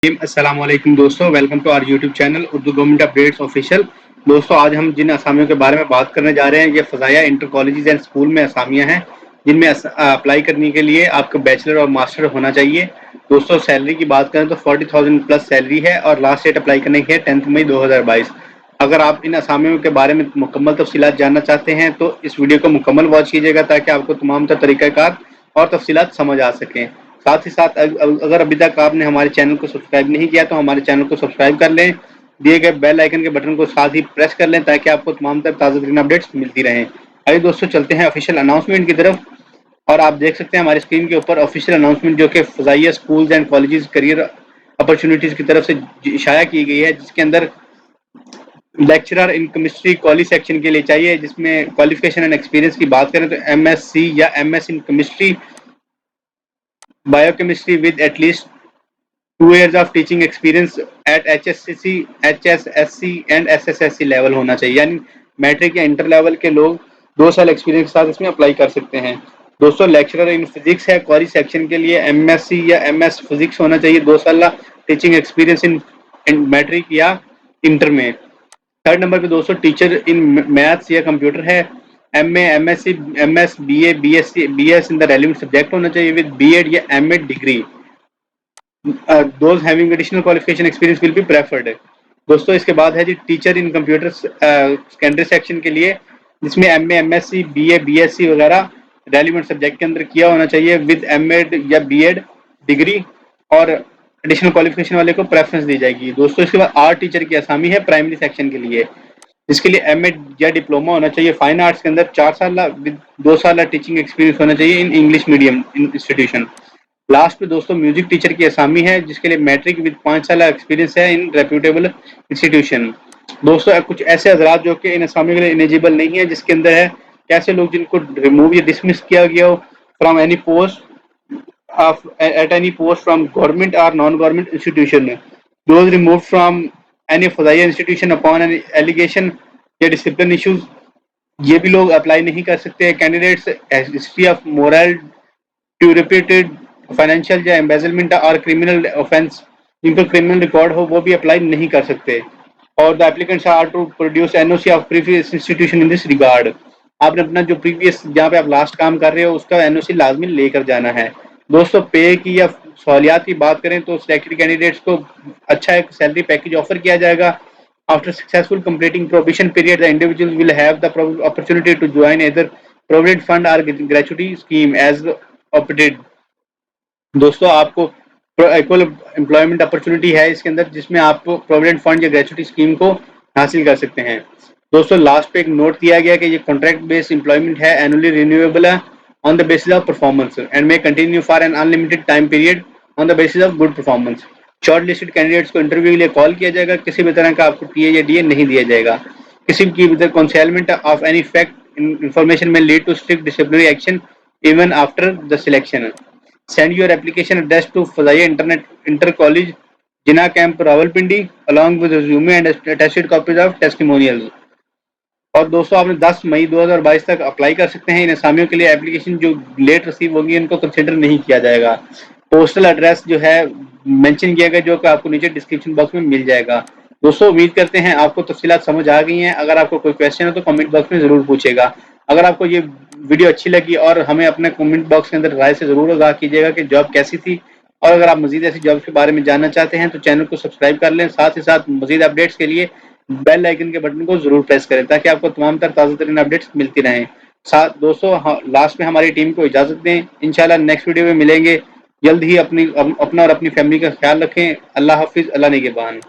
अस्सलाम वालेकुम दोस्तों, welcome to our YouTube channel Urdu government updates official. दोस्तों, आज हम जिन असामियों के बारे में बात करने जा रहे हैं, ये फ़ज़ाया इंटर कॉलेजेस एंड स्कूल में असामियाँ हैं जिनमें अप्लाई करने के लिए आपको बैचलर और मास्टर होना चाहिए। दोस्तों, सैलरी की बात करें तो 40,000 प्लस सैलरी है और लास्ट डेट अप्लाई करने की है 10 मई 2022। अगर आप इन असामियों के बारे में मुकम्मल तफसीलात जानना चाहते हैं तो इस वीडियो को मुकम्मल वॉच कीजिएगा ताकि आपको तमाम तरीक़ाकार और तफसीलात समझ आ सकें। साथ ही साथ अगर अभी तक आपने हमारे चैनल को सब्सक्राइब नहीं किया तो हमारे चैनल को सब्सक्राइब कर लें, दिए गए बेल आइकन के बटन को साथ ही प्रेस कर लें ताकि आपको तमाम ताज़ा तरीन अपडेट्स मिलती रहें। आइए दोस्तों, चलते हैं ऑफिशियल अनाउंसमेंट की तरफ। और आप देख सकते हैं हमारी स्क्रीन के ऊपर ऑफिशियल अनाउंसमेंट जो कि Fazaia schools and colleges career opportunities की तरफ से इशाया की गई है, जिसके अंदर लेक्चरर इन केमिस्ट्री कॉली सेक्शन के लिए चाहिए, जिसमें क्वालिफिकेशन एंड एक्सपीरियंस की बात करें तो MSc या MS in chemistry biochemistry with at least 2 years of teaching experience eight HSCC, HSSC and SSSC level होना चाहिए। यानी मैट्रिक या इंटर लेवल के लोग 2 साल एक्सपीरियंस के साथ इसमें अप्लाई कर सकते हैं। दोस्तों, लेक्चरर इन फिजिक्स है क्वारी सेक्शन के लिए MSc या MS फिजिक्स होना चाहिए, 2 साल टीचिंग एक्सपीरियंस इन मैट्रिक या इंटर में। थर्ड नंबर पे दोस्तों टीचर इन मैथ्स या कंप्यूटर है, MA, MSc, MS, BA, BSc, BS in the relevant subject होना चाहिए विद BEd या M.Ed degree. Those having additional qualification experience will be preferred। दोस्तों, इसके बाद है जी teacher in computer secondary section के लिए, जिसमें MA, MSc, BA, BSc वगैरह रेलिवेंट सब्जेक्ट के अंदर किया होना चाहिए विद M.Ed या B.Ed डिग्री, और एडिशनल क्वालिफिकेशन वाले को प्रेफरेंस दी जाएगी। दोस्तों, इसके बाद आर्ट टीचर की असामी है प्राइमरी सेक्शन के लिए, जिसके लिए M.Ed या डिप्लोमा होना चाहिए फाइन आर्ट्स के अंदर 4 साल विद 2 साल टीचिंग एक्सपीरियंस होना चाहिए in English medium institution. Last पे दोस्तों म्यूजिक टीचर की असामी है, जिसके लिए मैट्रिक विद 5 साल एक्सपीरियंस है इन रेप्यूटेबल इंस्टीट्यूशन। दोस्तों, कुछ ऐसे हजरात जो कि इन असामी के लिए इलिजिबल नहीं है, जिसके अंदर है कैसे लोग जिनको रिमूव या डिसमिस किया गया हो from any post at any post from government or non-government institution, those removed from any फ़ज़ाइया institution upon an allegation या discipline issues, ये भी लोग अप्लाई नहीं कर सकते। Candidates history of moral turpitude financial या एम्बेजलमेंट और क्रिमिनल ऑफेंस, जिनका क्रिमिनल रिकॉर्ड हो, वो भी अप्लाई नहीं कर सकते। और the applicants are to produce NOC of previous institution in this regard. आपने अपना जो प्रीवियस जहाँ पे आप लास्ट काम कर रहे हो उसका NOC लाजमी लेकर जाना है। दोस्तों, पे की या सहूलियात की बात करें तो सिलेक्टेड कैंडिडेट्स को अच्छा एक सैलरी पैकेज ऑफर किया जाएगा। After successful completing probation period, the individual will have the opportunity to join either provident fund और ग्रेचुटी स्कीम एज ऑप्टेड। दोस्तों, आपको इक्वल एम्प्लॉयमेंट अपॉर्चुनिटी है इसके अंदर, जिसमें आप प्रोविडेंट फंड या ग्रेचुटी स्कीम को हासिल कर सकते हैं। दोस्तों, लास्ट पे एक नोट दिया गया कि ये कॉन्ट्रैक्ट बेस्ड एम्प्लॉयमेंट है, एनुअली रिन्यूएबल है on the basis of performance and may continue for an unlimited time period on the basis of good performance। Shortlisted candidates को इंटरव्यू के लिए कॉल किया जाएगा, किसी भी तरह का आपको टीए या डीए नहीं दिया जाएगा। किसी की भी concealment of any fact information में lead to strict disciplinary action even after the selection. Send your application address to Fazaia inter college, Jinnah camp, Rawalpindi, along with resume and attested copies of testimonials. और दोस्तों, आपने 10 मई 2022 तक अप्लाई कर सकते हैं। इन असामियों के लिए एप्लीकेशन जो लेट रिसीव होगी इनको कंसिडर नहीं किया जाएगा। पोस्टल एड्रेस जो है मेंशन किया गया, जो कि आपको नीचे डिस्क्रिप्शन बॉक्स में मिल जाएगा। दोस्तों, उम्मीद करते हैं आपको तफसीलात समझ आ गई हैं। अगर आपको कोई क्वेश्चन हो तो कमेंट बॉक्स में ज़रूर पूछेगा। अगर आपको ये वीडियो अच्छी लगी और हमें अपने कमेंट बॉक्स के अंदर राय से ज़रूर आगाह कीजिएगा कि जॉब कैसी थी। और अगर आप मज़ीद ऐसी जॉब के बारे में जानना चाहते हैं तो चैनल को सब्सक्राइब कर लें। साथ ही साथ मज़ीद अपडेट्स के लिए बेल आइकन के बटन को जरूर प्रेस करें ताकि आपको तमाम ताज़ा तरीन अपडेट्स मिलती रहें। साथ दोस्तों, लास्ट में हमारी टीम को इजाज़त दें। इंशाल्लाह नेक्स्ट वीडियो में मिलेंगे जल्द ही। अपना और अपनी फैमिली का ख्याल रखें। अल्लाह हाफिज़, अल्लाह निगहबान।